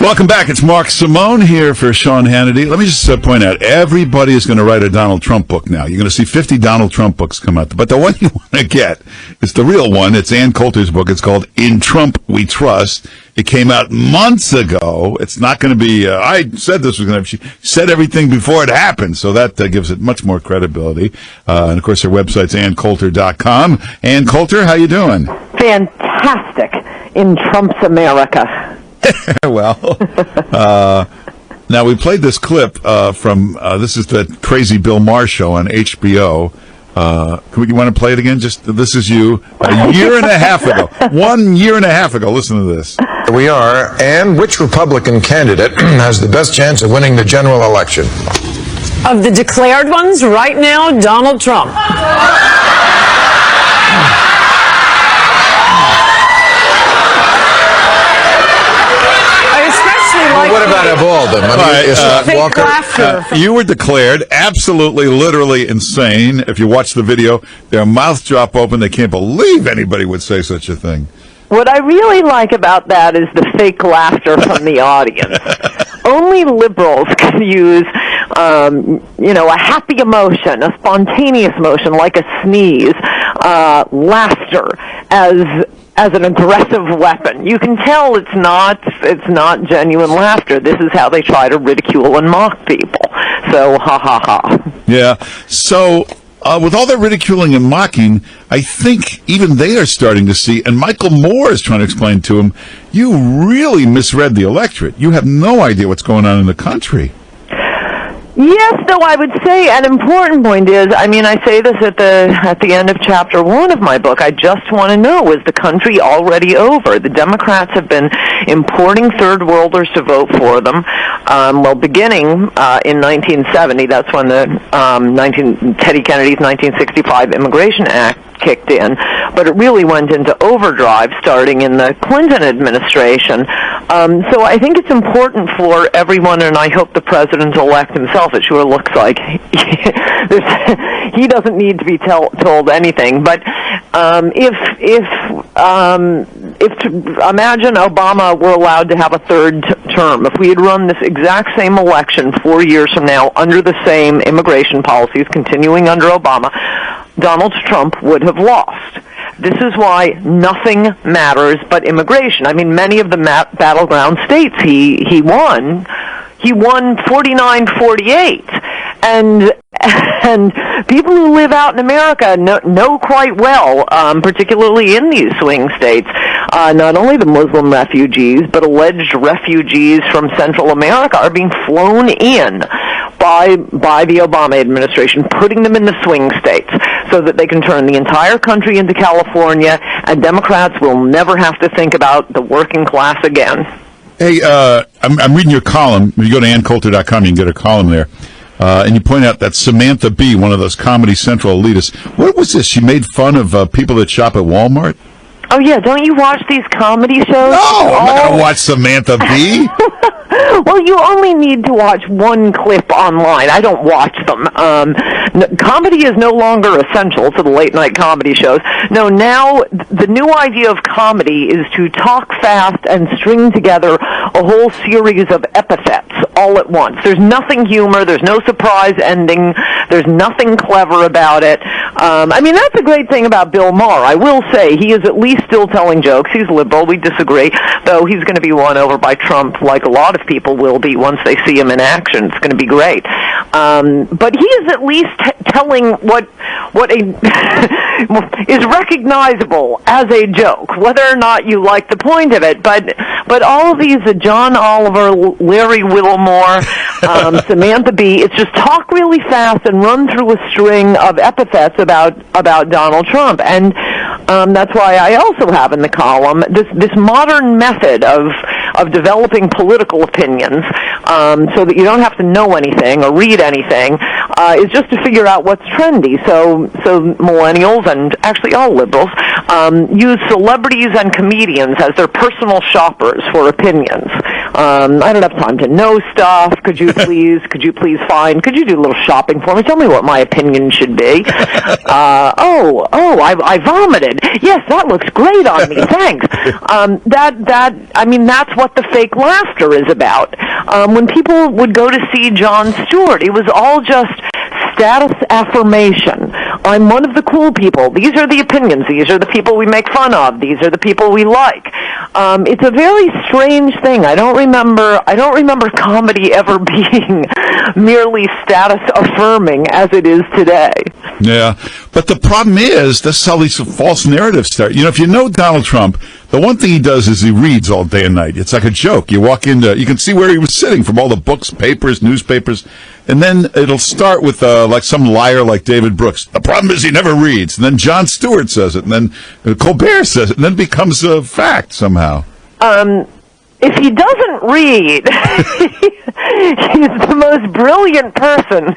Welcome back. It's Mark Simone here for Sean Hannity. Let me just point out, everybody is going to write a Donald Trump book now. You're going to see 50 Donald Trump books come out. But the one you want to get is the real one. It's Ann Coulter's book. It's called In Trump We Trust. It came out months ago. It's not going to be, I said this was going to, she said everything before it happened. So that gives it much more credibility. And of course, her website's AnnCoulter.com. Ann Coulter, how you doing? Fantastic in Trump's America. Well, now we played this clip from, this is the crazy Bill Maher show on HBO. You want to play it again? This is you a year and a half ago. 1 year and a half ago. Listen to this. Here we are. And which Republican candidate has the best chance of winning the general election? Of the declared ones, right now, Donald Trump. What about of all of them? Walker? You were declared absolutely, literally insane. If you watch the video, their mouths drop open. They can't believe anybody would say such a thing. What I really like about that is the fake laughter from the audience. Only liberals can use, a happy emotion, a spontaneous emotion like a sneeze, laughter as an aggressive weapon. You can tell it's not genuine laughter. This is how they try to ridicule and mock people. So, ha ha ha. Yeah. So, with all that ridiculing and mocking, I think even they are starting to see, and Michael Moore is trying to explain to him, you really misread the electorate. You have no idea what's going on in the country. Yes, though I would say an important point is, I say this at the end of chapter 1 of my book, I just want to know, is the country already over? The Democrats have been importing third worlders to vote for them, beginning in 1970, that's when the Teddy Kennedy's 1965 Immigration Act kicked in, but it really went into overdrive starting in the Clinton administration. So I think it's important for everyone, and I hope the president-elect himself, it sure looks like he doesn't need to be told anything. But if imagine Obama were allowed to have a third term, if we had run this exact same election 4 years from now under the same immigration policies continuing under Obama, Donald Trump would have lost. This is why nothing matters but immigration. Many of the battleground states he won 49-48. And people who live out in America know quite well, particularly in these swing states, not only the Muslim refugees, but alleged refugees from Central America are being flown in by the Obama administration, putting them in the swing states so that they can turn the entire country into California, and Democrats will never have to think about the working class again. Hey, I'm reading your column. If you go to AnnCoulter.com, you can get a column there. And you point out that Samantha Bee, one of those Comedy Central elitists, what was this? She made fun of people that shop at Walmart? Oh, yeah. Don't you watch these comedy shows? No, I'm not going to watch Samantha Bee. Well, you only need to watch one clip online. I don't watch them. Comedy is no longer essential to the late-night comedy shows. No, now the new idea of comedy is to talk fast and string together a whole series of epithets all at once. There's nothing humor. There's no surprise ending. There's nothing clever about it. That's a great thing about Bill Maher. I will say he is at least still telling jokes. He's liberal. We disagree, though he's going to be won over by Trump like a lot of people will be once they see him in action. It's going to be great. But he is at least telling what is recognizable as a joke, whether or not you like the point of it. But all of these, John Oliver, Larry Wilmore, Samantha Bee, it's just talk really fast and run through a string of epithets about Donald Trump. And that's why I also have in the column this modern method of developing political opinions, so that you don't have to know anything or read anything, is just to figure out what's trendy. So millennials, and actually all liberals, use celebrities and comedians as their personal shoppers for opinions. I don't have time to know stuff. Could you please find, could you do a little shopping for me? Tell me what my opinion should be. I vomited. Yes, that looks great on me. Thanks. That's what the fake laughter is about. When people would go to see Jon Stewart, it was all just status affirmation. I'm one of the cool people. These are the opinions. These are the people we make fun of. These are the people we like. It's a very strange thing. I don't remember comedy ever being merely status affirming as it is today. Yeah, but the problem is this is how these false narratives start. If you know Donald Trump, the one thing he does is he reads all day and night. It's like a joke. You walk into, you can see where he was sitting from all the books, papers, newspapers, and then it'll start with like some liar like David Brooks. The problem is he never reads. And then Jon Stewart says it, and then Colbert says it, and then it becomes a fact somehow. If he doesn't read, he's the most brilliant person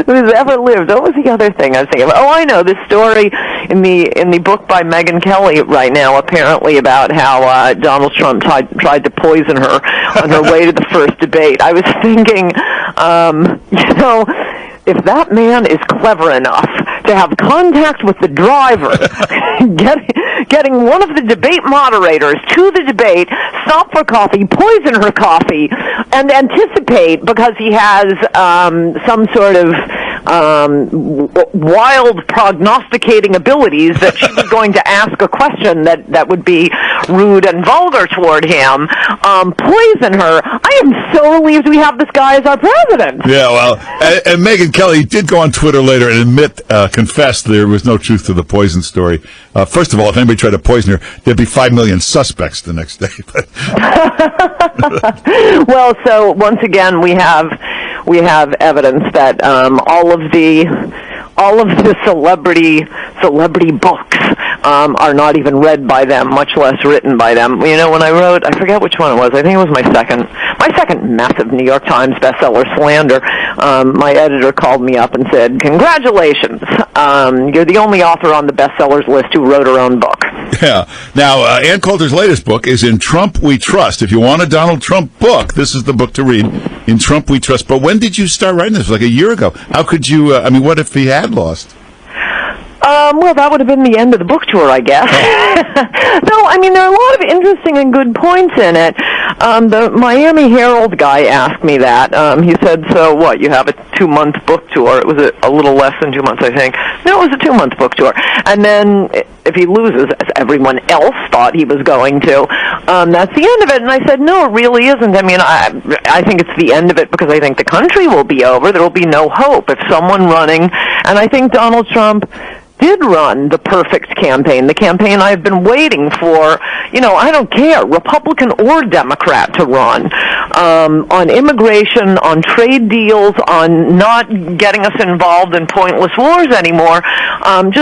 who's ever lived. What was the other thing I was thinking of? Oh, I know, this story in the book by Megyn Kelly right now, apparently, about how Donald Trump tried to poison her on her way to the first debate. I was thinking, if that man is clever enough to have contact with the driver, getting one of the debate moderators to the debate, stop for coffee, poison her coffee, and anticipate, because he has some sort of wild prognosticating abilities, that she was going to ask a question that would be rude and vulgar toward him, poison her. I am so relieved we have this guy as our president. Yeah, well, and Megyn Kelly did go on Twitter later and confessed there was no truth to the poison story. First of all, if anybody tried to poison her, there'd be 5 million suspects the next day. Well, so once again, we have evidence that all of the celebrity books are not even read by them, much less written by them. When I wrote, I forget which one it was. I think it was my second massive New York Times bestseller, Slander. My editor called me up and said, "Congratulations, you're the only author on the bestsellers list who wrote her own book." Yeah. Now, Ann Coulter's latest book is In Trump We Trust. If you want a Donald Trump book, this is the book to read, In Trump We Trust. But when did you start writing this? Like a year ago. How could you, what if he had lost? Well, that would have been the end of the book tour, I guess. No, there are a lot of interesting and good points in it. The Miami Herald guy asked me that. He said, "So what, you have a 2-month book tour?" It was a little less than 2 months, I think. No, it was a 2-month book tour. And then if he loses, as everyone else thought he was going to, that's the end of it. And I said, no, it really isn't. I think it's the end of it because I think the country will be over. There will be no hope if someone running, and I think Donald Trump did run the perfect campaign, the campaign I've been waiting for, I don't care, Republican or Democrat, to run, on immigration, on trade deals, on not getting us involved in pointless wars anymore, and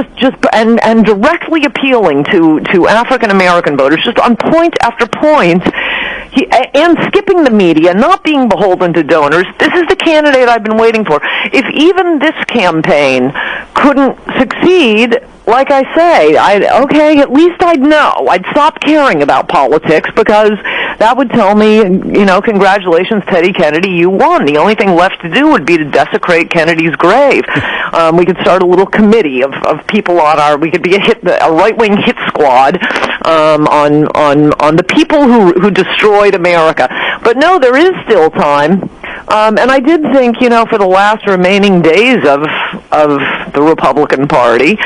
directly appealing to African American voters, just on point after point, and skipping the media, not being beholden to donors. This is the candidate I've been waiting for. If even this campaign couldn't succeed, like I say, at least I'd know. I'd stop caring about politics, because that would tell me, congratulations, Teddy Kennedy, you won. The only thing left to do would be to desecrate Kennedy's grave. We could start a little committee of people we could be a right-wing hit squad on the people who destroyed America. But no, there is still time. And I did think, for the last remaining days of the Republican Party,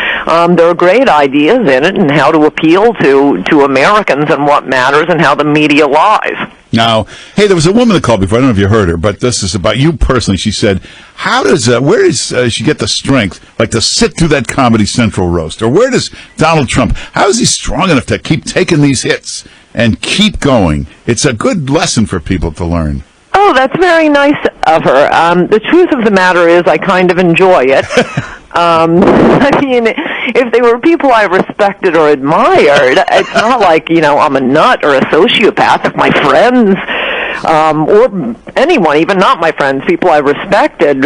there are great ideas in it, and how to appeal to Americans and what matters and how the media lies. Now, hey, there was a woman that called before. I don't know if you heard her, but this is about you personally. She said, where does she get the strength, like, to sit through that Comedy Central roast? Or where does Donald Trump, how is he strong enough to keep taking these hits and keep going? It's a good lesson for people to learn. Oh, that's very nice of her. The truth of the matter is I kind of enjoy it. If they were people I respected or admired, it's not like, I'm a nut or a sociopath. If my friends, or anyone, even not my friends, people I respected,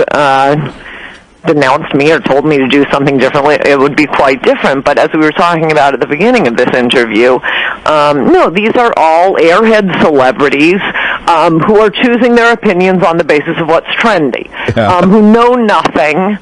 denounced me or told me to do something differently, it would be quite different. But as we were talking about at the beginning of this interview, no, these are all airhead celebrities who are choosing their opinions on the basis of what's trendy, who know nothing.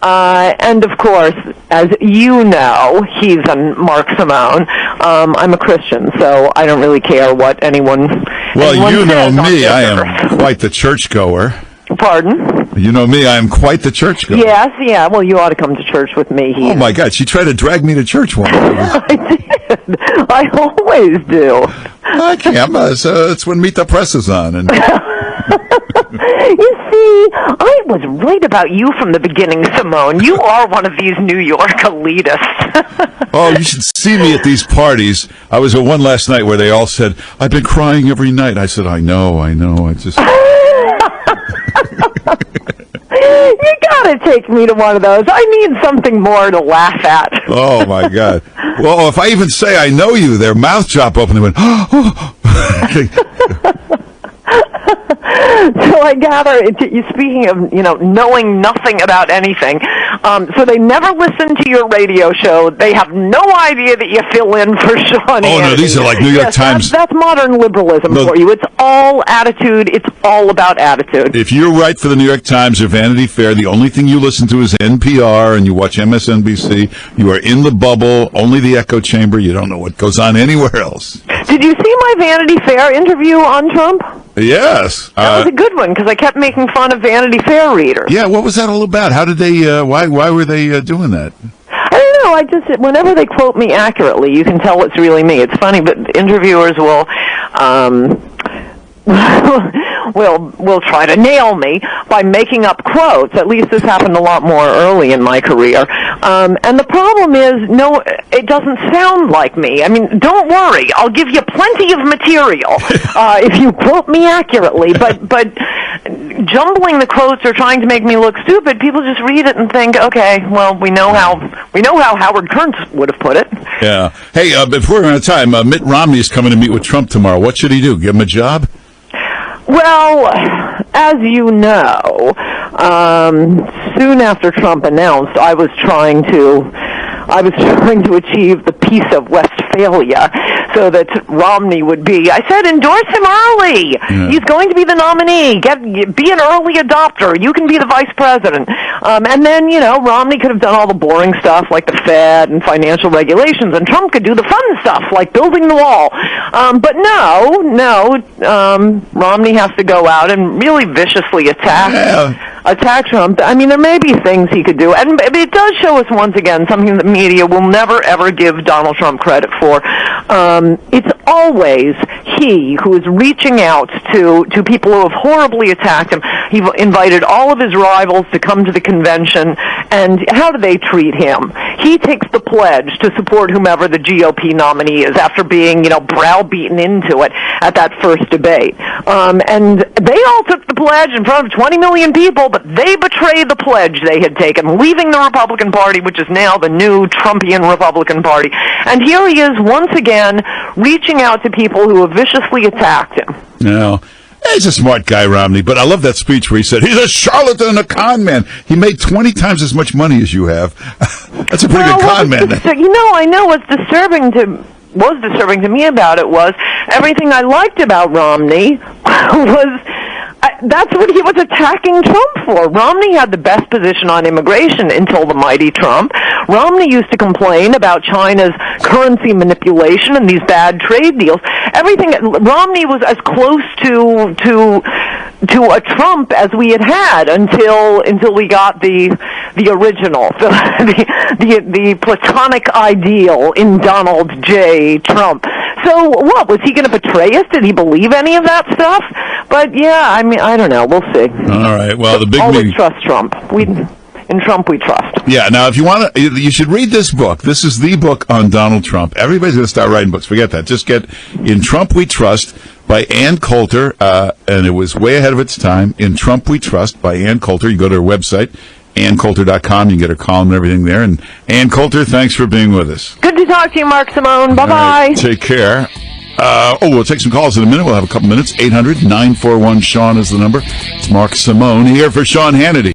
And of course, as you know, heathen Mark Simone, I'm a Christian, so I don't really care what anyone. Well, you know says on me, this I earth. am quite the churchgoer. Pardon? You know me, I am quite the churchgoer. Yes, yeah. Well, you ought to come to church with me. Oh my God, she tried to drag me to church once. I did. I always do. I can't. It's when Meet the Press is on. And You see, I was right about you from the beginning, Simone. You are one of these New York elitists. oh, you should see me at these parties. I was at one last night where they all said, "I've been crying every night." I said, I know. I just... You gotta take me to one of those. I need something more to laugh at. Oh, my God. Well, if I even say I know you, their mouth drop open. They went, oh. So I gather, speaking of, knowing nothing about anything, so they never listen to your radio show. They have no idea that you fill in for Sean Oh, Hannity. no, these are like New York Times. That's modern liberalism for you. It's all attitude. It's all about attitude. If you write for the New York Times or Vanity Fair, the only thing you listen to is NPR and you watch MSNBC. You are in the bubble, only the echo chamber. You don't know what goes on anywhere else. Did you see my Vanity Fair interview on Trump? Yes. That was a good one, because I kept making fun of Vanity Fair readers. Yeah, what was that all about? How did they, why were they doing that? I don't know, whenever they quote me accurately, you can tell it's really me. It's funny, but interviewers will try to nail me by making up quotes. At least this happened a lot more early in my career. And the problem is, no, it doesn't sound like me. I mean, don't worry. I'll give you plenty of material if you quote me accurately. But jumbling the quotes or trying to make me look stupid, people just read it and think, okay, well, we know how Howard Kearns would have put it. Yeah. Hey, before we're out of time, Mitt Romney is coming to meet with Trump tomorrow. What should he do? Give him a job? Well, as you know, soon after Trump announced, I was trying to achieve the Peace of Westphalia so that Romney would be, I said, endorse him early. Yeah. He's going to be the nominee. Be an early adopter. You can be the vice president. And then, Romney could have done all the boring stuff like the Fed and financial regulations, and Trump could do the fun stuff like building the wall. But no, Romney has to go out and really viciously attack Trump. I mean, there may be things he could do, and it does show us once again something the media will never ever give Donald Trump credit for. It's always he who is reaching out to people who have horribly attacked him. He invited all of his rivals to come to the convention, and how do they treat him? He takes the pledge to support whomever the GOP nominee is after being, browbeaten into it at that first debate. And they all took the pledge in front of 20 million people, but they betrayed the pledge they had taken, leaving the Republican Party, which is now the new Trumpian Republican Party. And here he is once again reaching out to people who have viciously attacked him. No. He's a smart guy, Romney, but I love that speech where he said, he's a charlatan and a con man. He made 20 times as much money as you have. That's a pretty good con man. I know what's disturbing to me about it was everything I liked about Romney was that's what he was attacking Trump for. Romney had the best position on immigration until the mighty Trump. Romney used to complain about China's currency manipulation and these bad trade deals. Romney was as close to a Trump as we had until we got the original, the platonic ideal in Donald J. Trump. So what, was he going to betray us? Did he believe any of that stuff? But yeah, I mean, I don't know. We'll see. All right. Well, the big always meeting. Trust Trump. In Trump we trust. Yeah. Now, if you want to, you should read this book. This is the book on Donald Trump. Everybody's going to start writing books. Forget that. Just get In Trump We Trust by Ann Coulter, and it was way ahead of its time. In Trump We Trust by Ann Coulter. You go to her website, AnnCoulter.com. You can get her column and everything there. And Ann Coulter, thanks for being with us. Good to talk to you, Mark Simone. Bye-bye. Right, take care. We'll take some calls in a minute. We'll have a couple minutes. 800-941-SEAN is the number. It's Mark Simone here for Sean Hannity.